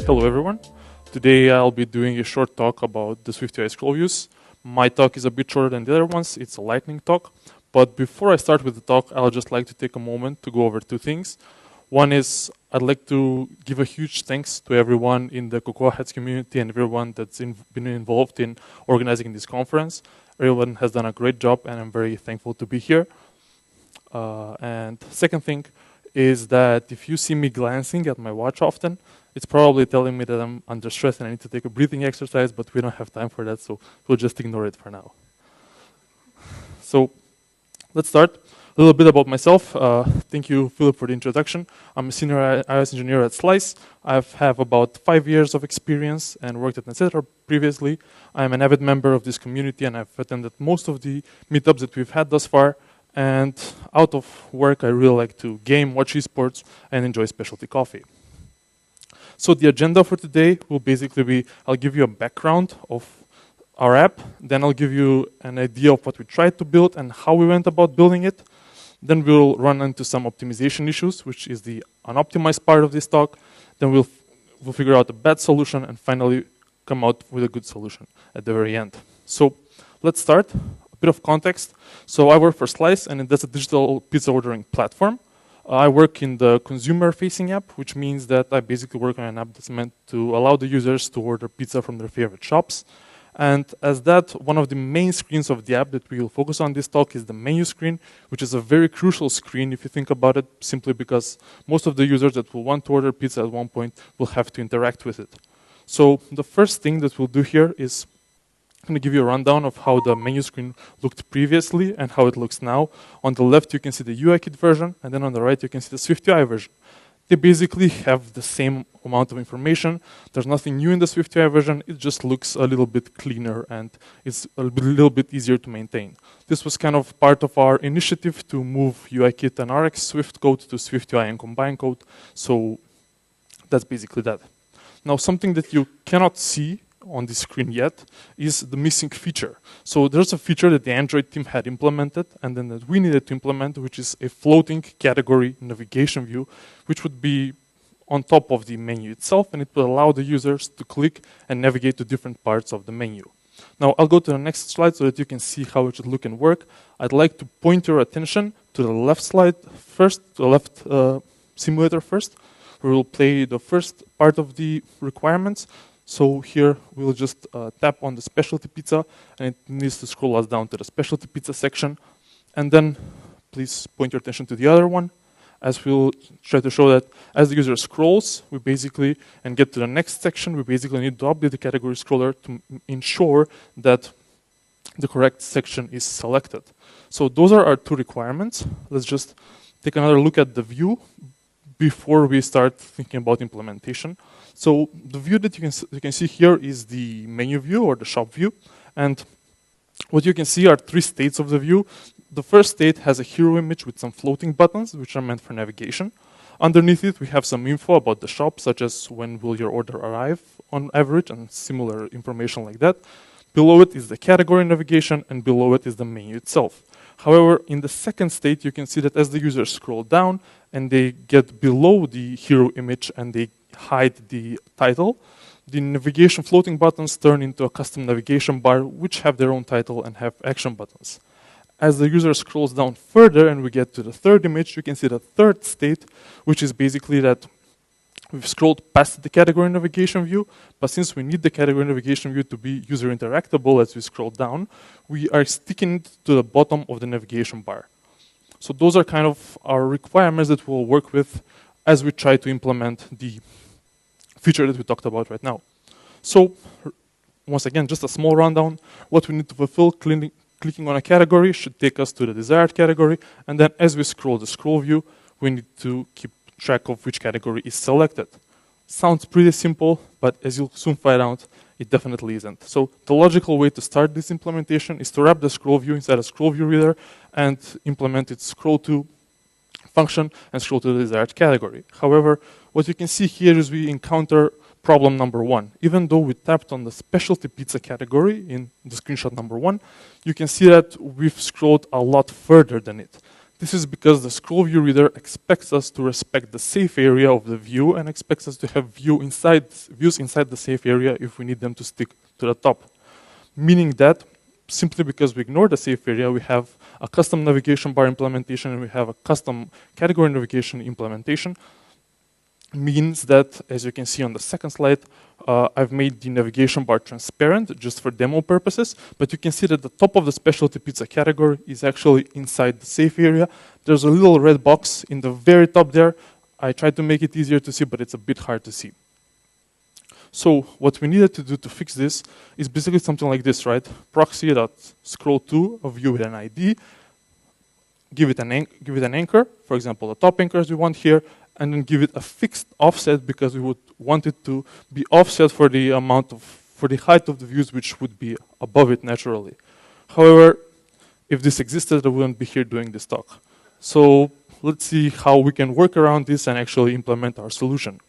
Hello everyone. Today I'll be doing a short talk about the SwiftUI ScrollViews. My talk is a bit shorter than the other ones. It's a lightning talk. But before I start with the talk, I'll just like to take a moment to go over two things. One is I'd like to give a huge thanks to everyone in the Cocoa Heads community and everyone that's been involved in organizing this conference. Everyone has done a great job and I'm very thankful to be here. And second thing is that if you see me glancing at my watch often, it's probably telling me that I'm under stress and I need to take a breathing exercise, but we don't have time for that, so we'll just ignore it for now. So let's start. A little bit about myself. Thank you, Philip, for the introduction. I'm a senior iOS engineer at Slice. I have about 5 years of experience and worked at Nikita previously. I'm an avid member of this community and I've attended most of the meetups that we've had thus far. And out of work, I really like to game, watch esports, and enjoy specialty coffee. So the agenda for today will basically be, I'll give you a background of our app, then I'll give you an idea of what we tried to build and how we went about building it. Then we'll run into some optimization issues, which is the unoptimized part of this talk. Then we'll figure out a bad solution and finally come out with a good solution at the very end. So let's start. A bit of context. So I work for Slice and that's a digital pizza ordering platform. I work in the consumer-facing app, which means that I basically work on an app that's meant to allow the users to order pizza from their favorite shops. And as that, one of the main screens of the app that we will focus on this talk is the menu screen, which is a very crucial screen if you think about it, simply because most of the users that will want to order pizza at one point will have to interact with it. So the first thing that we'll do here is I'm going to give you a rundown of how the menu screen looked previously and how it looks now. On the left, you can see the UIKit version, and then on the right, you can see the SwiftUI version. They basically have the same amount of information. There's nothing new in the SwiftUI version. It just looks a little bit cleaner and it's a little bit easier to maintain. This was kind of part of our initiative to move UIKit and RX Swift code to SwiftUI and combine code. So that's basically that. Now, something that you cannot see on the screen yet is the missing feature. So there's a feature that the Android team had implemented and then that we needed to implement, which is a floating category navigation view, which would be on top of the menu itself, and it will allow the users to click and navigate to different parts of the menu. Now I'll go to the next slide so that you can see how it should look and work. I'd like to point your attention to the left slide first, to the left simulator first, where we'll play the first part of the requirements. So here we'll just tap on the specialty pizza and it needs to scroll us down to the specialty pizza section. And then please point your attention to the other one, as we'll try to show that as the user scrolls, we basically, and get to the next section, we basically need to update the category scroller to ensure that the correct section is selected. So those are our two requirements. Let's just take another look at the view before we start thinking about implementation. So the view that you can see here is the menu view or the shop view. And what you can see are three states of the view. The first state has a hero image with some floating buttons, which are meant for navigation. Underneath it, we have some info about the shop, such as when will your order arrive on average and similar information like that. Below it is the category navigation and below it is the menu itself. However, in the second state, you can see that as the users scroll down and they get below the hero image and they hide the title, the navigation floating buttons turn into a custom navigation bar which have their own title and have action buttons. As the user scrolls down further and we get to the third image, you can see the third state, which is basically that we've scrolled past the category navigation view, but since we need the category navigation view to be user interactable as we scroll down, we are sticking it to the bottom of the navigation bar. So those are kind of our requirements that we'll work with as we try to implement the feature that we talked about right now. So once again, just a small rundown. What we need to fulfill, clicking on a category should take us to the desired category. And then as we scroll the scroll view, we need to keep track of which category is selected. Sounds pretty simple, but as you'll soon find out, it definitely isn't. So the logical way to start this implementation is to wrap the scroll view inside a scroll view reader and implement its scroll to function and scroll to the desired category. However, what you can see here is we encounter problem number one. Even though we tapped on the specialty pizza category in the screenshot number one, you can see that we've scrolled a lot further than it. This is because the scroll view reader expects us to respect the safe area of the view and expects us to have views inside the safe area if we need them to stick to the top. Meaning that simply because we ignore the safe area, we have a custom navigation bar implementation and we have a custom category navigation implementation. Means that, as you can see on the second slide, I've made the navigation bar transparent just for demo purposes, but you can see that the top of the specialty pizza category is actually inside the safe area. There's a little red box in the very top there. I tried to make it easier to see, but it's a bit hard to see. So what we needed to do to fix this is basically something like this, right? Proxy.scroll2, a view with an ID, give it an anchor, for example, the top anchors we want here, and then give it a fixed offset because we would want it to be offset for the height of the views which would be above it naturally. However, if this existed, I wouldn't be here doing this talk. So let's see how we can work around this and actually implement our solution.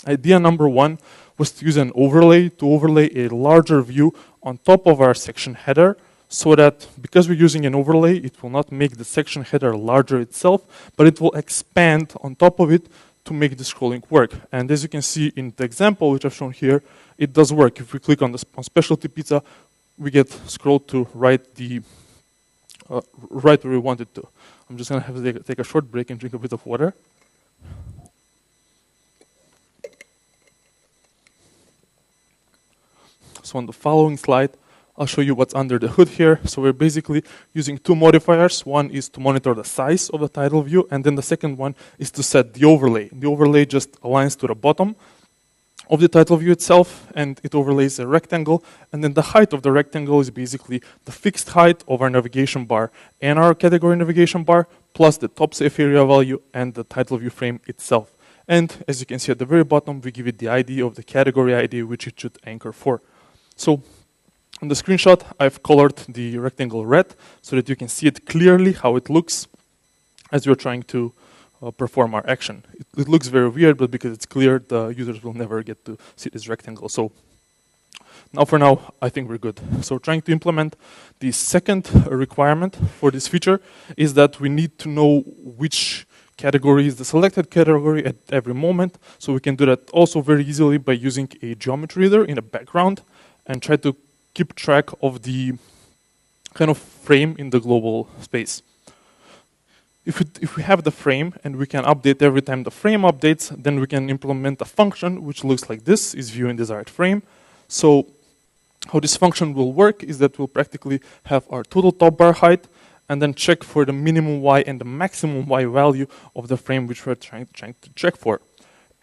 Idea number one was to use an overlay to overlay a larger view on top of our section header, so that because we're using an overlay, it will not make the section header larger itself, but it will expand on top of it to make the scrolling work. And as you can see in the example which I've shown here, it does work. If we click on specialty pizza, we get scrolled to right where we want it to. I'm just gonna have to take a short break and drink a bit of water. So on the following slide, I'll show you what's under the hood here. So we're basically using two modifiers. One is to monitor the size of the title view, and then the second one is to set the overlay. The overlay just aligns to the bottom of the title view itself, and it overlays a rectangle, and then the height of the rectangle is basically the fixed height of our navigation bar and our category navigation bar, plus the top safe area value and the title view frame itself. And as you can see at the very bottom, we give it the ID of the category ID which it should anchor for. So on the screenshot, I've colored the rectangle red so that you can see it clearly how it looks as you're trying to perform our action. It looks very weird, but because it's clear, the users will never get to see this rectangle. So for now, I think we're good. So trying to implement the second requirement for this feature is that we need to know which category is the selected category at every moment. So we can do that also very easily by using a geometry reader in the background and try to keep track of the kind of frame in the global space. If we have the frame and we can update every time the frame updates, then we can implement a function which looks like this, is view in desired frame. So how this function will work is that we'll practically have our total top bar height and then check for the minimum Y and the maximum Y value of the frame which we're trying to check for.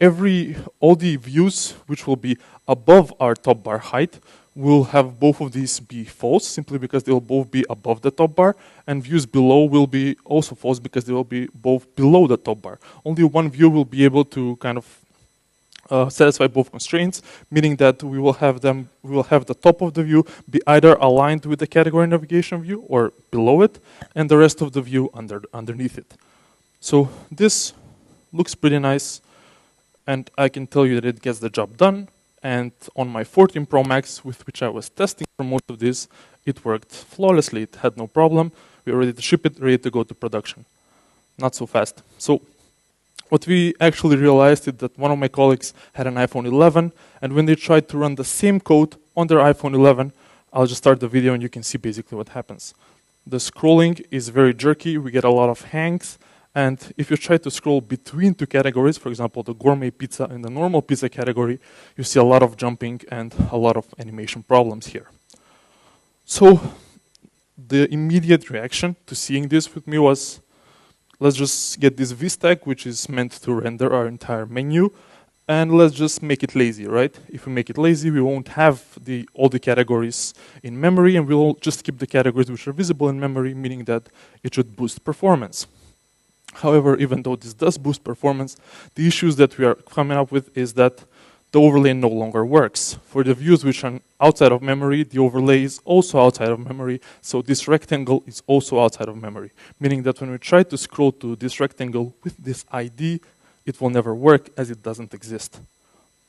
All the views which will be above our top bar height will have both of these be false, simply because they will both be above the top bar, and views below will be also false because they will be both below the top bar. Only one view will be able to kind of satisfy both constraints, meaning that we will have the top of the view be either aligned with the category navigation view or below it, and the rest of the view underneath it. So this looks pretty nice, and I can tell you that it gets the job done. And on my 14 Pro Max, with which I was testing for most of this, it worked flawlessly. It had no problem. We were ready to ship it, ready to go to production. Not so fast. So what we actually realized is that one of my colleagues had an iPhone 11, and when they tried to run the same code on their iPhone 11, I'll just start the video and you can see basically what happens. The scrolling is very jerky. We get a lot of hangs. And if you try to scroll between two categories, for example, the gourmet pizza and the normal pizza category, you see a lot of jumping and a lot of animation problems here. So the immediate reaction to seeing this with me was, let's just get this vstack, which is meant to render our entire menu, and let's just make it lazy, right? If we make it lazy, we won't have all the categories in memory, and we'll just keep the categories which are visible in memory, meaning that it should boost performance. However, even though this does boost performance, the issues that we are coming up with is that the overlay no longer works. For the views which are outside of memory, the overlay is also outside of memory, so this rectangle is also outside of memory, meaning that when we try to scroll to this rectangle with this ID, it will never work as it doesn't exist.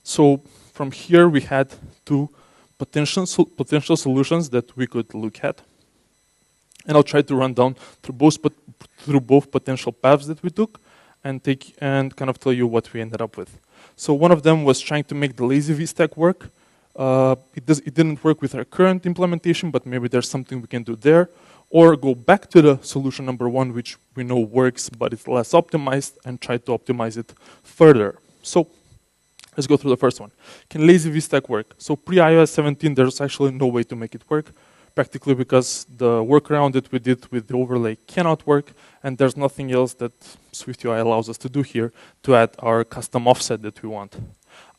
So from here, we had two potential solutions that we could look at. And I'll try to run down through both potential paths that we took and kind of tell you what we ended up with. So one of them was trying to make the lazy VStack work. It didn't work with our current implementation, but maybe there's something we can do there. Or go back to the solution number one, which we know works, but it's less optimized, and try to optimize it further. So let's go through the first one. Can lazy VStack work? So pre-iOS 17, there's actually no way to make it work, practically because the workaround that we did with the overlay cannot work, and there's nothing else that SwiftUI allows us to do here to add our custom offset that we want.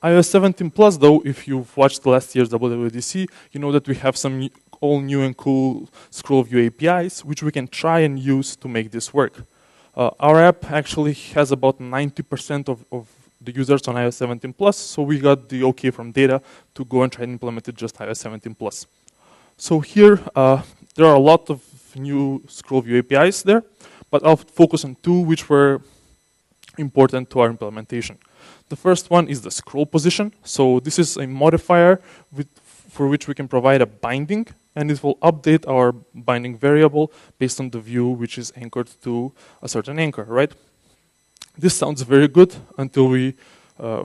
iOS 17 Plus, though, if you've watched last year's WWDC, you know that we have some all new and cool ScrollView APIs, which we can try and use to make this work. Our app actually has about 90% of the users on iOS 17 Plus, so we got the okay from data to go and try and implement it just iOS 17 Plus. So here, there are a lot of new ScrollView APIs there, but I'll focus on two which were important to our implementation. The first one is the scroll position. So this is a modifier for which we can provide a binding, and it will update our binding variable based on the view which is anchored to a certain anchor, right? This sounds very good until we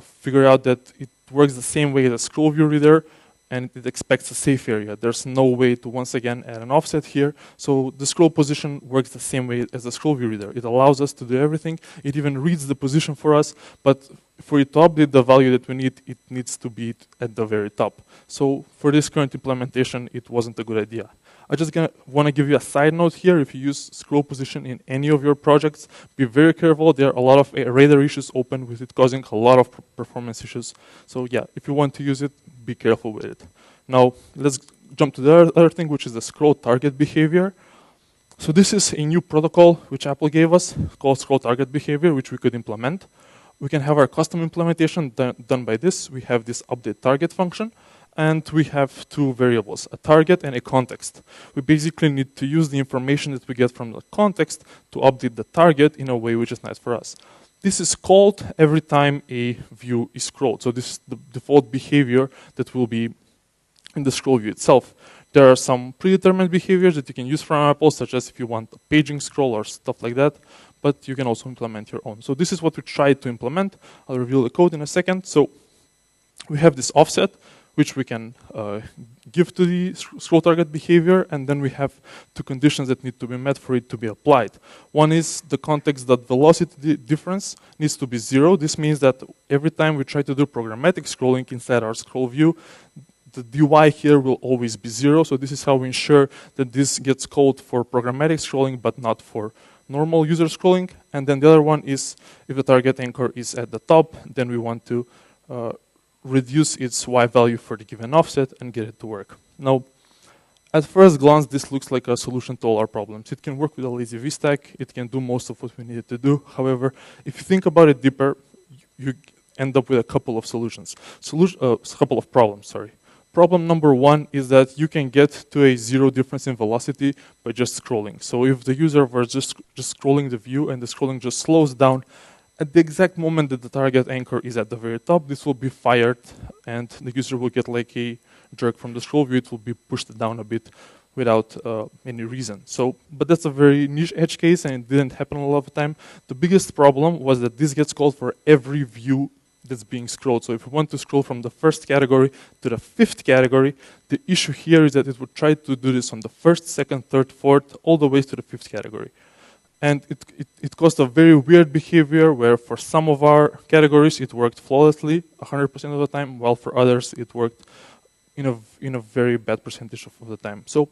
figure out that it works the same way as a scroll view reader, and it expects a safe area. There's no way to once again add an offset here. So the scroll position works the same way as the scroll view reader. It allows us to do everything. It even reads the position for us, but for it to update the value that we need, it needs to be at the very top. So for this current implementation, it wasn't a good idea. I just want to give you a side note here. If you use scroll position in any of your projects, be very careful. There are a lot of radar issues open with it causing a lot of performance issues. So yeah, if you want to use it, be careful with it. Now, let's jump to the other thing, which is the scroll target behavior. So this is a new protocol which Apple gave us called scroll target behavior, which we could implement. We can have our custom implementation done by this. We have this update target function, and we have two variables, a target and a context. We basically need to use the information that we get from the context to update the target in a way which is nice for us. This is called every time a view is scrolled. So this is the default behavior that will be in the scroll view itself. There are some predetermined behaviors that you can use from Apple, such as if you want a paging scroll or stuff like that, but you can also implement your own. So this is what we tried to implement. I'll reveal the code in a second. So we have this offset, which we can give to the scroll target behavior, and then we have two conditions that need to be met for it to be applied. One is the context.velocity difference needs to be 0. This means that every time we try to do programmatic scrolling inside our scroll view, the dy here will always be 0. So this is how we ensure that this gets called for programmatic scrolling, but not for normal user scrolling. And then the other one is if the target anchor is at the top, then we want to reduce its y value for the given offset and get it to work. Now, at first glance, this looks like a solution to all our problems. It can work with a lazy VStack. It can do most of what we needed to do. However, if you think about it deeper, you end up with a couple of solutions. A couple of problems, sorry. Problem number one is that you can get to a 0 difference in velocity by just scrolling. So if the user was just scrolling the view and the scrolling just slows down, at the exact moment that the target anchor is at the very top, this will be fired and the user will get like a jerk from the scroll view. It will be pushed down a bit without any reason. So, but that's a very niche edge case and it didn't happen a lot of the time. The biggest problem was that this gets called for every view that's being scrolled. So if we want to scroll from the first category to the 5th category, the issue here is that it would try to do this on the 1st, 2nd, 3rd, 4th, all the way to the 5th category. And it caused a very weird behavior where for some of our categories it worked flawlessly 100% of the time, while for others it worked in a very bad percentage of the time. So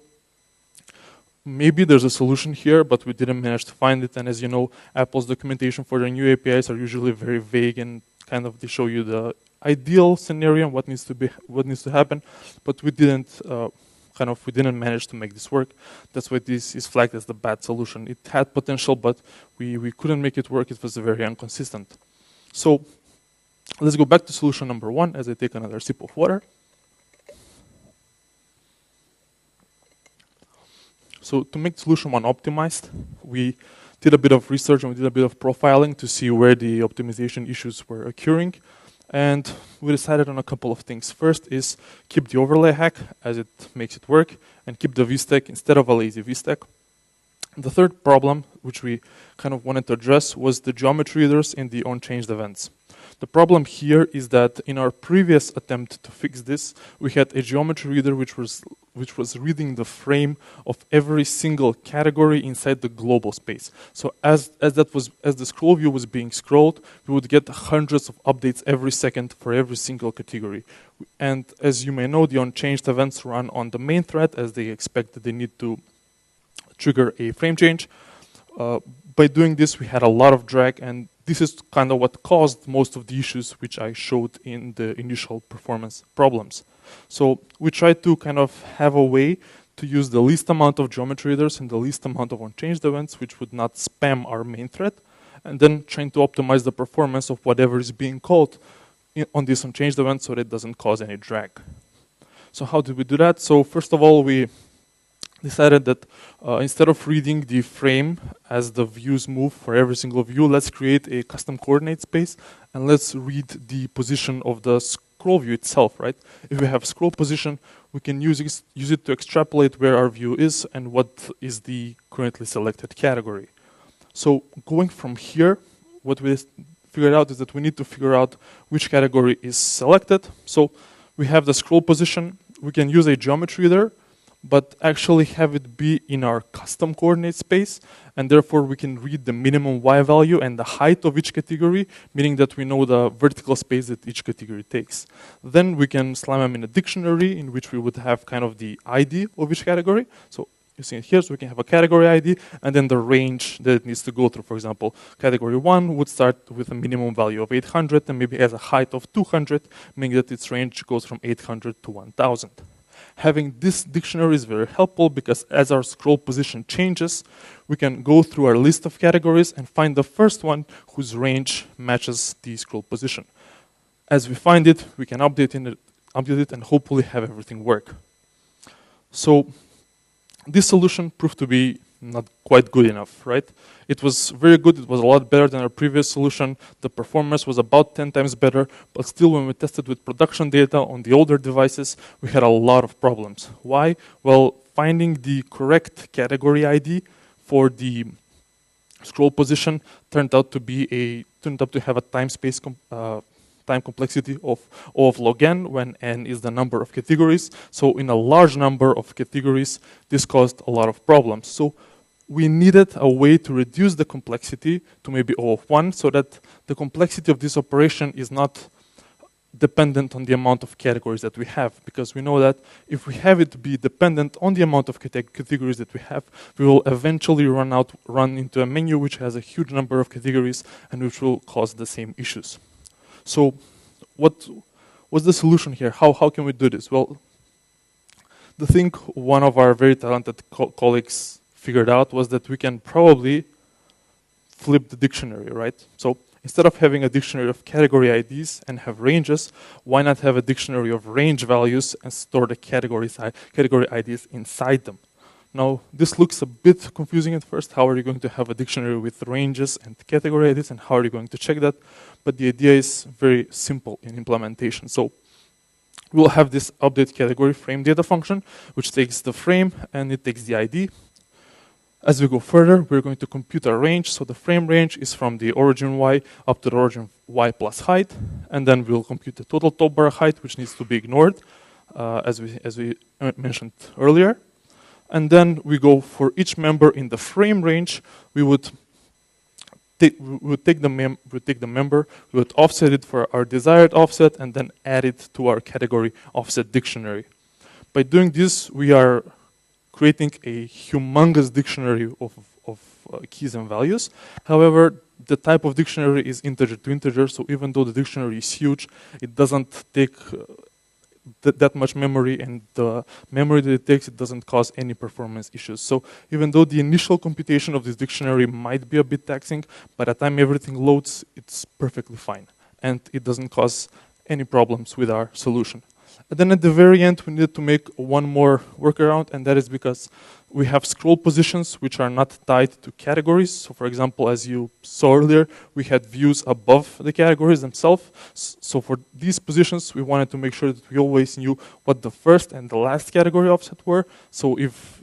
maybe there's a solution here, but we didn't manage to find it. And as you know, Apple's documentation for their new APIs are usually very vague and kind of they show you the ideal scenario and what needs to happen, but we didn't manage to make this work. That's why this is flagged as the bad solution. It had potential, but we couldn't make it work. It was very inconsistent. So let's go back to solution number one as I take another sip of water. So to make solution one optimized, we did a bit of research and we did a bit of profiling to see where the optimization issues were occurring. And we decided on a couple of things. First is keep the overlay hack as it makes it work and keep the VStack instead of a lazy VStack. The third problem, which we kind of wanted to address, was the geometry readers in the onChanged events. The problem here is that in our previous attempt to fix this, we had a geometry reader which was reading the frame of every single category inside the global space. So as the scroll view was being scrolled, we would get hundreds of updates every second for every single category. And as you may know, the onChanged events run on the main thread, as they expect that they need to trigger a frame change. By doing this, we had a lot of drag, and this is kind of what caused most of the issues which I showed in the initial performance problems. So we tried to kind of have a way to use the least amount of geometry readers and the least amount of onChanged events, which would not spam our main thread, and then trying to optimize the performance of whatever is being called on this onChanged event so that it doesn't cause any drag. So how did we do that? So first of all, we decided that instead of reading the frame as the views move for every single view, let's create a custom coordinate space and let's read the position of the scroll view itself, right? If we have scroll position, we can use it to extrapolate where our view is and what is the currently selected category. So going from here, what we figured out is that we need to figure out which category is selected. So we have the scroll position. We can use a geometry reader, but actually have it be in our custom coordinate space, and therefore we can read the minimum Y value and the height of each category, meaning that we know the vertical space that each category takes. Then we can slam them in a dictionary in which we would have kind of the ID of each category. So you see it here, so we can have a category ID and then the range that it needs to go through. For example, category 1 would start with a minimum value of 800 and maybe has a height of 200, meaning that its range goes from 800 to 1000. Having this dictionary is very helpful because as our scroll position changes, we can go through our list of categories and find the first one whose range matches the scroll position. As we find it, we can update it and hopefully have everything work. So this solution proved to be not quite good enough, right? It was very good, it was a lot better than our previous solution. The performance was about 10 times better, but still when we tested with production data on the older devices, we had a lot of problems. Why? Well, finding the correct category ID for the scroll position turned out to have a time complexity of O of log n, when n is the number of categories. So in a large number of categories, this caused a lot of problems. So we needed a way to reduce the complexity to maybe O of 1 so that the complexity of this operation is not dependent on the amount of categories that we have, because we know that if we have it be dependent on the amount of categories that we have, we will eventually run into a menu which has a huge number of categories and which will cause the same issues. So what's the solution here? How can we do this? Well, the thing one of our very talented colleagues figured out was that we can probably flip the dictionary, right? So instead of having a dictionary of category IDs and have ranges, why not have a dictionary of range values and store the category IDs inside them? Now, this looks a bit confusing at first. How are you going to have a dictionary with ranges and category IDs, and how are you going to check that? But the idea is very simple in implementation. So we'll have this update category frame data function, which takes the frame and it takes the ID. As we go further, we're going to compute a range. So the frame range is from the origin Y up to the origin Y plus height. And then we'll compute the total top bar height, which needs to be ignored, as we mentioned earlier. And then we go for each member in the frame range. We would take the member, we would offset it for our desired offset, and then add it to our category offset dictionary. By doing this, we are creating a humongous dictionary of keys and values. However, the type of dictionary is integer to integer, so even though the dictionary is huge, it doesn't take that much memory, and the memory that it takes, it doesn't cause any performance issues. So even though the initial computation of this dictionary might be a bit taxing, by the time everything loads, it's perfectly fine. And it doesn't cause any problems with our solution. And then at the very end, we needed to make one more workaround, and that is because we have scroll positions which are not tied to categories. So for example, as you saw earlier, we had views above the categories themselves. So for these positions, we wanted to make sure that we always knew what the first and the last category offset were. So if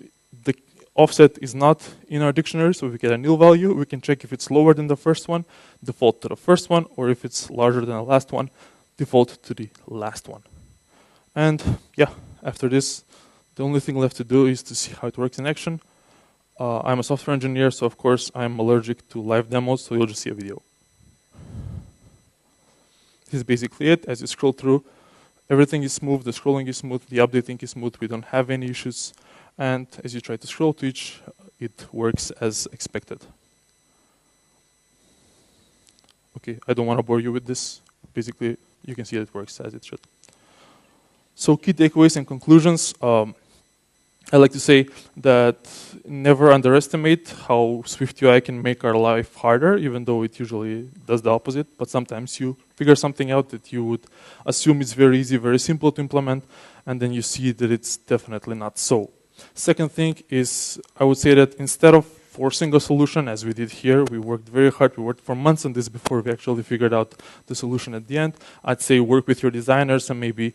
offset is not in our dictionary, so if we get a nil value, we can check if it's lower than the first one, default to the first one, or if it's larger than the last one, default to the last one. And yeah, after this, the only thing left to do is to see how it works in action. I'm a software engineer, so of course I'm allergic to live demos, so you'll just see a video. This is basically it. As you scroll through, everything is smooth, the scrolling is smooth, the updating is smooth, we don't have any issues. And as you try to scroll to each, it works as expected. Okay, I don't want to bore you with this. Basically, you can see that it works as it should. So key takeaways and conclusions. I like to say that never underestimate how SwiftUI can make our life harder, even though it usually does the opposite. But sometimes you figure something out that you would assume is very easy, very simple to implement, and then you see that it's definitely not so. Second thing is, I would say that instead of forcing a solution, as we did here, we worked very hard, we worked for months on this before we actually figured out the solution at the end. I'd say work with your designers and maybe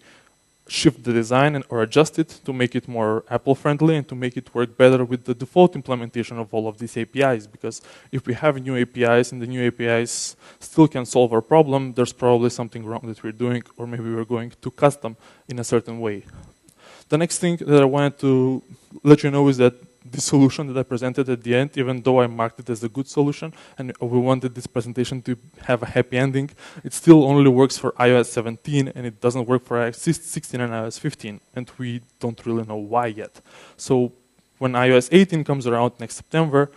shift the design or adjust it to make it more Apple friendly and to make it work better with the default implementation of all of these APIs. Because if we have new APIs and the new APIs still can solve our problem, there's probably something wrong that we're doing, or maybe we're going too custom in a certain way. The next thing that I wanted to let you know is that the solution that I presented at the end, even though I marked it as a good solution and we wanted this presentation to have a happy ending, it still only works for iOS 17 and it doesn't work for iOS 16 and iOS 15, and we don't really know why yet. So when iOS 18 comes around next September,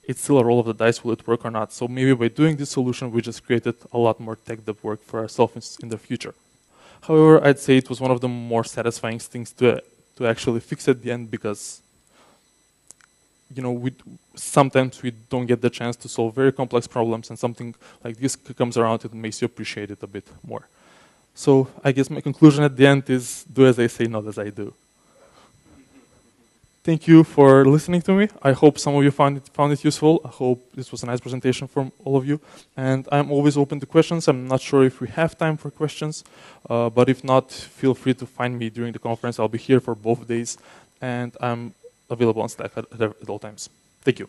it's still a roll of the dice, will it work or not. So maybe by doing this solution, we just created a lot more tech dev work for ourselves in the future. However, I'd say it was one of the more satisfying things to actually fix at the end, because sometimes we don't get the chance to solve very complex problems, and something like this comes around, it makes you appreciate it a bit more. So I guess my conclusion at the end is do as I say, not as I do. Thank you for listening to me. I hope some of you found it useful. I hope this was a nice presentation from all of you. And I'm always open to questions. I'm not sure if we have time for questions, but if not, feel free to find me during the conference. I'll be here for both days, and I'm available on Slack at all times. Thank you.